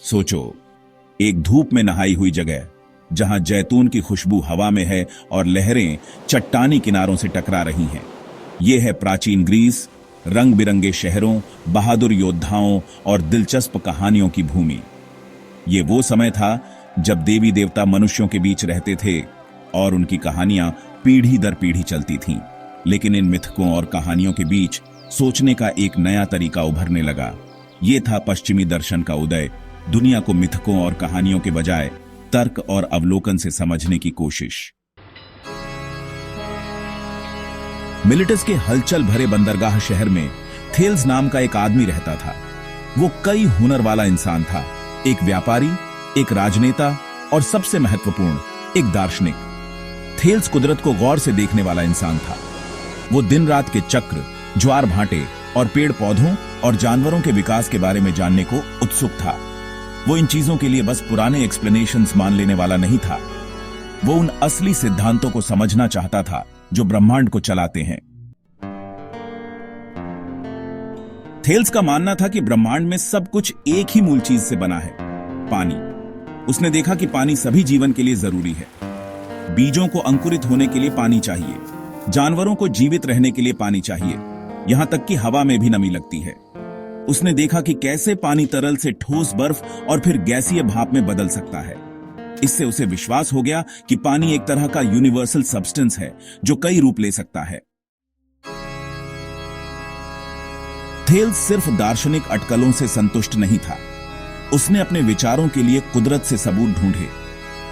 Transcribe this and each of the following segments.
सोचो, एक धूप में नहाई हुई जगह जहां जैतून की खुशबू हवा में है और लहरें चट्टानी किनारों से टकरा रही हैं। यह है प्राचीन ग्रीस, रंग बिरंगे शहरों, बहादुर योद्धाओं और दिलचस्प कहानियों की भूमि। ये वो समय था जब देवी देवता मनुष्यों के बीच रहते थे और उनकी कहानियां पीढ़ी दर पीढ़ी चलती थीं। लेकिन इन मिथकों और कहानियों के बीच सोचने का एक नया तरीका उभरने लगा। ये था पश्चिमी दर्शन का उदय। दुनिया को मिथकों और कहानियों के बजाय तर्क और अवलोकन से समझने की कोशिश। मिलेटस के हलचल भरे बंदरगाह शहर में थेल्स नाम का एक आदमी रहता था। वो कई हुनर वाला इंसान था, एक व्यापारी, एक राजनेता और सबसे महत्वपूर्ण, एक दार्शनिक। थेल्स कुदरत को गौर से देखने वाला इंसान था। वो दिन रात के चक्र, ज्वार भाटे और पेड़ पौधों और जानवरों के विकास के बारे में जानने को उत्सुक था। वो इन चीजों के लिए बस पुराने एक्सप्लेनेशंस मान लेने वाला नहीं था। वो उन असली सिद्धांतों को समझना चाहता था जो ब्रह्मांड को चलाते हैं। थेल्स का मानना था कि ब्रह्मांड में सब कुछ एक ही मूल चीज से बना है, पानी। उसने देखा कि पानी सभी जीवन के लिए जरूरी है। बीजों को अंकुरित होने के लिए पानी चाहिए, जानवरों को जीवित रहने के लिए पानी चाहिए, यहां तक कि हवा में भी नमी लगती है। उसने देखा कि कैसे पानी तरल से ठोस बर्फ और फिर गैसीय भाप में बदल सकता है। इससे उसे विश्वास हो गया कि पानी एक तरह का यूनिवर्सल सब्सटेंस है जो कई रूप ले सकता है। थेल्स सिर्फ दार्शनिक अटकलों से संतुष्ट नहीं था। उसने अपने विचारों के लिए कुदरत से सबूत ढूंढे।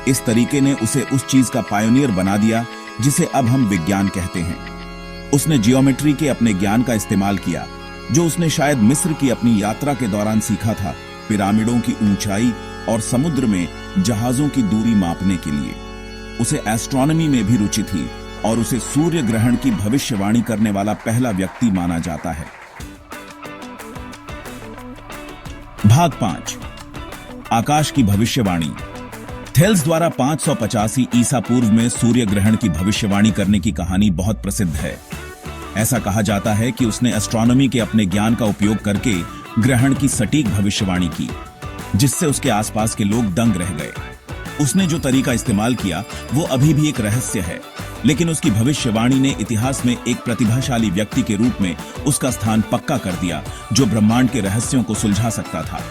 इस तरीके ने उसे उस चीज का पायोनियर बना दिया जिसे अब हम विज्ञान कहते हैं। उसने जियोमेट्री के अपने ज्ञान का इस्तेमाल किया, जो उसने शायद मिस्र की अपनी यात्रा के दौरान सीखा था, पिरामिडों की ऊंचाई और समुद्र में जहाजों की दूरी मापने के लिए। उसे एस्ट्रोनॉमी में भी रुचि थी और उसे सूर्य ग्रहण की भविष्यवाणी करने वाला पहला व्यक्ति माना जाता है। भाग 5, आकाश की भविष्यवाणी। थेल्स द्वारा 585 ईसा पूर्व में सूर्य ग्रहण की भविष्यवाणी करने की कहानी बहुत प्रसिद्ध है। ऐसा कहा जाता है कि उसने एस्ट्रोनॉमी के अपने ज्ञान का उपयोग करके ग्रहण की सटीक भविष्यवाणी की, जिससे उसके आसपास के लोग दंग रह गए। उसने जो तरीका इस्तेमाल किया वो अभी भी एक रहस्य है, लेकिन उसकी भविष्यवाणी ने इतिहास में एक प्रतिभाशाली व्यक्ति के रूप में उसका स्थान पक्का कर दिया, जो ब्रह्मांड के रहस्यों को सुलझा सकता था।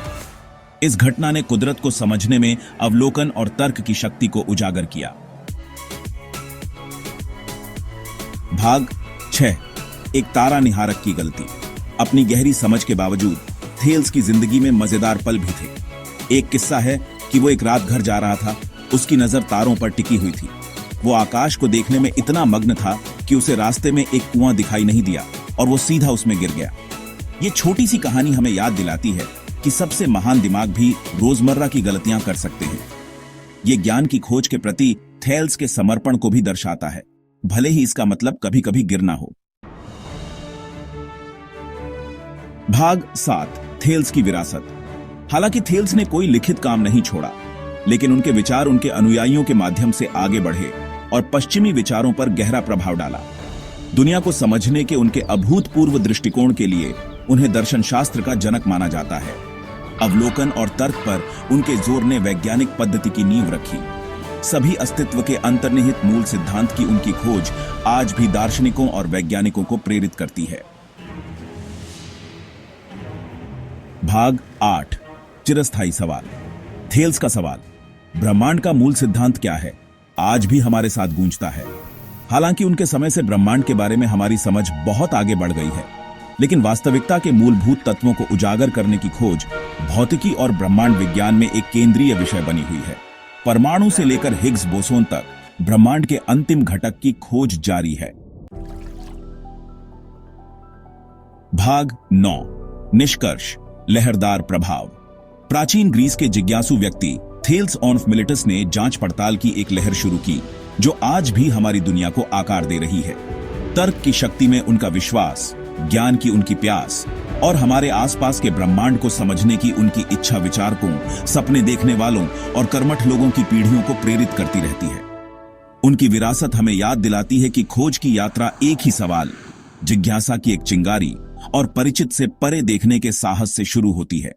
इस घटना ने कुदरत को समझने में अवलोकन और तर्क की शक्ति को उजागर किया। भाग 6, एक तारा निहारक की गलती। अपनी गहरी समझ के बावजूद थेल्स की जिंदगी में मजेदार पल भी थे। एक किस्सा है कि वो एक रात घर जा रहा था। उसकी नजर तारों पर टिकी हुई थी। वो आकाश को देखने में इतना मग्न था कि उसे रास्ते में एक कुआं दिखाई नहीं दिया और वो सीधा उसमें गिर गया। ये छोटी सी कहानी हमें याद दिलाती है कि सबसे महान दिमाग भी रोजमर्रा की गलतियां कर सकते हैं। ये ज्ञान की खोज के प्रति थेल्स के समर्पण को भी दर्शाता है, भले ही इसका मतलब कभी कभी गिरना हो। भाग 7, थेल्स की विरासत। हालांकि थेल्स ने कोई लिखित काम नहीं छोड़ा, लेकिन उनके विचार उनके अनुयायियों के माध्यम से आगे बढ़े और पश्चिमी विचारों पर गहरा प्रभाव डाला। दुनिया को समझने के उनके अभूतपूर्व दृष्टिकोण के लिए उन्हें दर्शन शास्त्र का जनक माना जाता है। अवलोकन और तर्क पर उनके जोर ने वैज्ञानिक पद्धति की नींव रखी। सभी अस्तित्व के अंतर्निहित मूल सिद्धांत की उनकी खोज आज भी दार्शनिकों और वैज्ञानिकों को प्रेरित करती है। भाग 8, चिरस्थायी सवाल। थेल्स का सवाल, ब्रह्मांड का मूल सिद्धांत क्या है, आज भी हमारे साथ गूंजता है। हालांकि उनके समय से ब्रह्मांड के बारे में हमारी समझ बहुत आगे बढ़ गई है, लेकिन वास्तविकता के मूलभूत तत्वों को उजागर करने की खोज भौतिकी और ब्रह्मांड विज्ञान में एक केंद्रीय विषय बनी हुई है। परमाणु से लेकर हिग्स बोसोन तक ब्रह्मांड के अंतिम घटक की खोज जारी है। भाग 9, निष्कर्ष, लहरदार प्रभाव। प्राचीन ग्रीस के जिज्ञासु व्यक्ति थेल्स ऑफ मिलेटस ने जांच पड़ताल की एक लहर शुरू की, जो आज भी हमारी दुनिया को आकार दे रही है। तर्क की शक्ति में उनका विश्वास, ज्ञान की उनकी प्यास और हमारे आसपास के ब्रह्मांड को समझने की उनकी इच्छा विचारकों, सपने देखने वालों और कर्मठ लोगों की पीढ़ियों को प्रेरित करती रहती है। उनकी विरासत हमें याद दिलाती है कि खोज की यात्रा एक ही सवाल, जिज्ञासा की एक चिंगारी और परिचित से परे देखने के साहस से शुरू होती है।